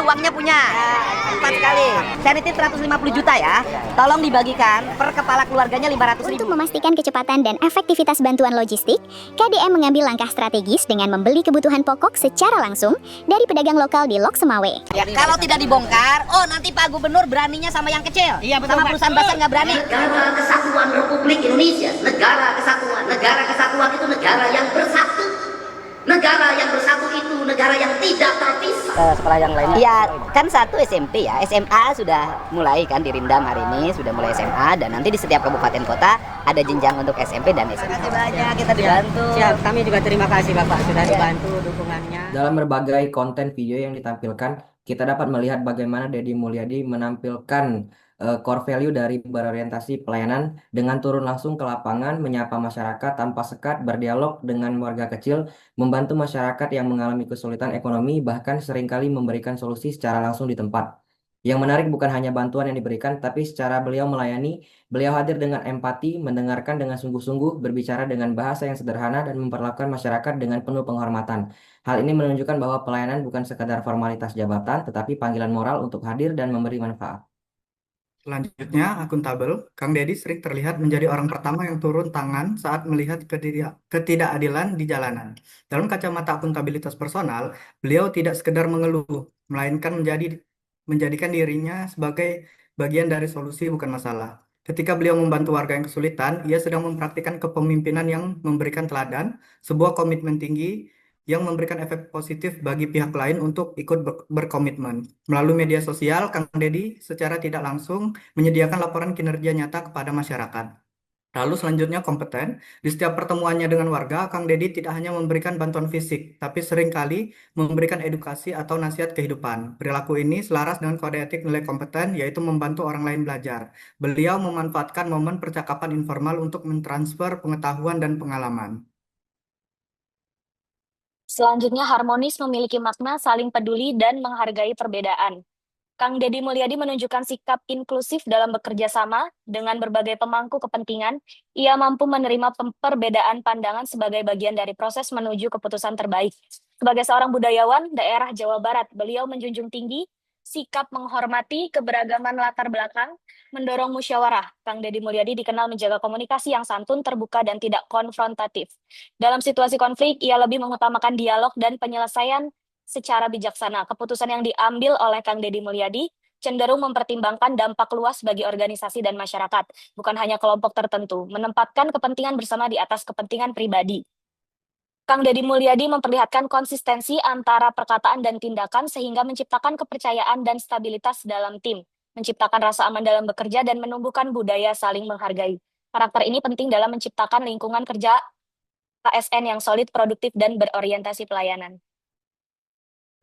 uangnya punya. Cepat sekali. Sanitip 150 juta ya. Tolong dibagikan per kepala keluarganya 500 Untuk ribu. memastikan kecepatan dan efektivitas bantuan logistik, KDM mengambil langkah strategis dengan membeli kebutuhan pokok secara langsung dari pedagang lokal di Lok Semawe. Ya, kalau tidak dibongkar, nanti Pak Gubernur beraninya sama yang kecil. Iya, betul, sama Pak. perusahaan besar nggak berani. Negara Kesatuan Republik Indonesia, negara kesatuan itu negara yang bersatu. Negara yang bersatu itu negara yang tidak terpisah. Sekolah yang lainnya. Ya, kan satu SMP ya. SMA sudah mulai kan dirindam hari ini, sudah mulai SMA dan nanti di setiap kabupaten kota ada jenjang untuk SMP dan SMA. Terima kasih banyak kita dibantu. Siap, kami juga terima kasih Bapak sudah dibantu dukungannya. Dalam berbagai konten video yang ditampilkan, kita dapat melihat bagaimana Deddy Mulyadi menampilkan core value dari berorientasi pelayanan dengan turun langsung ke lapangan, menyapa masyarakat tanpa sekat, berdialog dengan warga kecil, membantu masyarakat yang mengalami kesulitan ekonomi, bahkan seringkali memberikan solusi secara langsung di tempat. Yang menarik bukan hanya bantuan yang diberikan, tapi secara beliau melayani, beliau hadir dengan empati, mendengarkan dengan sungguh-sungguh, berbicara dengan bahasa yang sederhana, dan memperlakukan masyarakat dengan penuh penghormatan. Hal ini menunjukkan bahwa pelayanan bukan sekadar formalitas jabatan, tetapi panggilan moral untuk hadir dan memberi manfaat. Selanjutnya, akuntabel. Kang Deddy sering terlihat menjadi orang pertama yang turun tangan saat melihat ketidakadilan di jalanan. Dalam kacamata akuntabilitas personal, beliau tidak sekedar mengeluh, melainkan menjadikan dirinya sebagai bagian dari solusi bukan masalah. Ketika beliau membantu warga yang kesulitan, ia sedang mempraktikkan kepemimpinan yang memberikan teladan, sebuah komitmen tinggi yang memberikan efek positif bagi pihak lain untuk ikut berkomitmen. Melalui media sosial, Kang Deddy secara tidak langsung menyediakan laporan kinerja nyata kepada masyarakat. Lalu selanjutnya kompeten. Di setiap pertemuannya dengan warga, Kang Deddy tidak hanya memberikan bantuan fisik, tapi seringkali memberikan edukasi atau nasihat kehidupan. Perilaku ini selaras dengan kode etik nilai kompeten, yaitu membantu orang lain belajar. Beliau memanfaatkan momen percakapan informal untuk mentransfer pengetahuan dan pengalaman. Selanjutnya, harmonis memiliki makna saling peduli dan menghargai perbedaan. Kang Deddy Mulyadi menunjukkan sikap inklusif dalam bekerja sama dengan berbagai pemangku kepentingan. Ia mampu menerima perbedaan pandangan sebagai bagian dari proses menuju keputusan terbaik. Sebagai seorang budayawan daerah Jawa Barat, beliau menjunjung tinggi sikap menghormati keberagaman latar belakang, mendorong musyawarah. Kang Deddy Mulyadi dikenal menjaga komunikasi yang santun, terbuka, dan tidak konfrontatif. Dalam situasi konflik, ia lebih mengutamakan dialog dan penyelesaian secara bijaksana. Keputusan yang diambil oleh Kang Deddy Mulyadi cenderung mempertimbangkan dampak luas bagi organisasi dan masyarakat, bukan hanya kelompok tertentu, menempatkan kepentingan bersama di atas kepentingan pribadi. Kang Deddy Mulyadi memperlihatkan konsistensi antara perkataan dan tindakan sehingga menciptakan kepercayaan dan stabilitas dalam tim, menciptakan rasa aman dalam bekerja, dan menumbuhkan budaya saling menghargai. Karakter ini penting dalam menciptakan lingkungan kerja ASN yang solid, produktif, dan berorientasi pelayanan.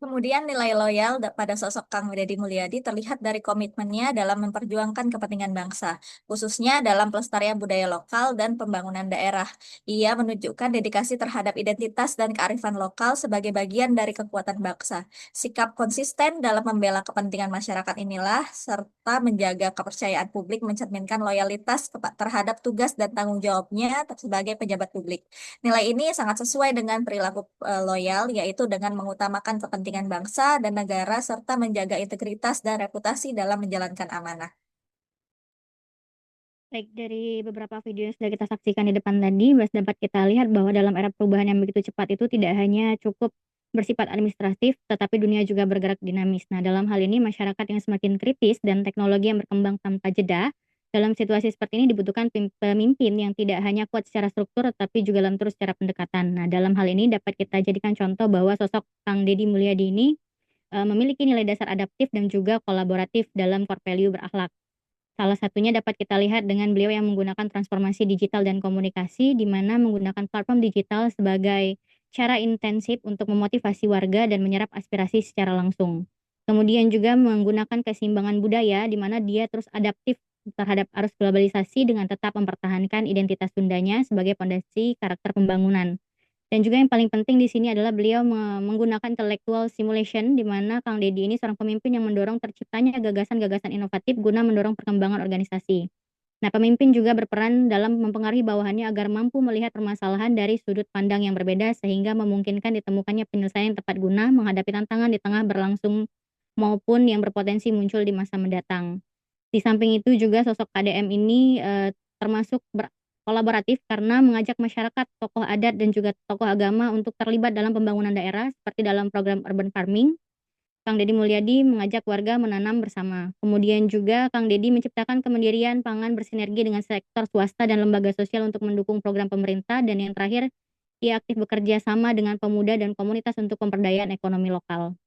Kemudian nilai loyal pada sosok Kang Deddy Mulyadi terlihat dari komitmennya dalam memperjuangkan kepentingan bangsa, khususnya dalam pelestarian budaya lokal dan pembangunan daerah. Ia menunjukkan dedikasi terhadap identitas dan kearifan lokal sebagai bagian dari kekuatan bangsa. Sikap konsisten dalam membela kepentingan masyarakat inilah, serta menjaga kepercayaan publik mencerminkan loyalitas terhadap tugas dan tanggung jawabnya sebagai pejabat publik. Nilai ini sangat sesuai dengan perilaku loyal, yaitu dengan mengutamakan kepentingan bangsa dan negara serta menjaga integritas dan reputasi dalam menjalankan amanah. Baik, dari beberapa video yang sudah kita saksikan di depan tadi, dapat kita lihat bahwa dalam era perubahan yang begitu cepat itu tidak hanya cukup bersifat administratif, tetapi dunia juga bergerak dinamis. Nah, dalam hal ini masyarakat yang semakin kritis dan teknologi yang berkembang tanpa jeda, dalam situasi seperti ini dibutuhkan pemimpin yang tidak hanya kuat secara struktur, tetapi juga lentur secara pendekatan. Nah, dalam hal ini dapat kita jadikan contoh bahwa sosok Kang Deddy Mulyadi ini memiliki nilai dasar adaptif dan juga kolaboratif dalam core value berakhlak. Salah satunya dapat kita lihat dengan beliau yang menggunakan transformasi digital dan komunikasi, di mana menggunakan platform digital sebagai cara intensif untuk memotivasi warga dan menyerap aspirasi secara langsung. Kemudian juga menggunakan keseimbangan budaya, di mana dia terus adaptif terhadap arus globalisasi dengan tetap mempertahankan identitas Sundanya sebagai fondasi karakter pembangunan. Dan juga yang paling penting di sini adalah beliau menggunakan intellectual simulation, di mana Kang Deddy ini seorang pemimpin yang mendorong terciptanya gagasan-gagasan inovatif guna mendorong perkembangan organisasi. Nah, pemimpin juga berperan dalam mempengaruhi bawahannya agar mampu melihat permasalahan dari sudut pandang yang berbeda sehingga memungkinkan ditemukannya penyelesaian yang tepat guna menghadapi tantangan di tengah berlangsung maupun yang berpotensi muncul di masa mendatang. Di samping itu juga sosok KDM ini termasuk kolaboratif karena mengajak masyarakat, tokoh adat dan juga tokoh agama untuk terlibat dalam pembangunan daerah seperti dalam program urban farming. Kang Deddy Mulyadi mengajak warga menanam bersama. Kemudian juga Kang Deddy menciptakan kemandirian pangan bersinergi dengan sektor swasta dan lembaga sosial untuk mendukung program pemerintah. Dan yang terakhir, ia aktif bekerja sama dengan pemuda dan komunitas untuk pemberdayaan ekonomi lokal.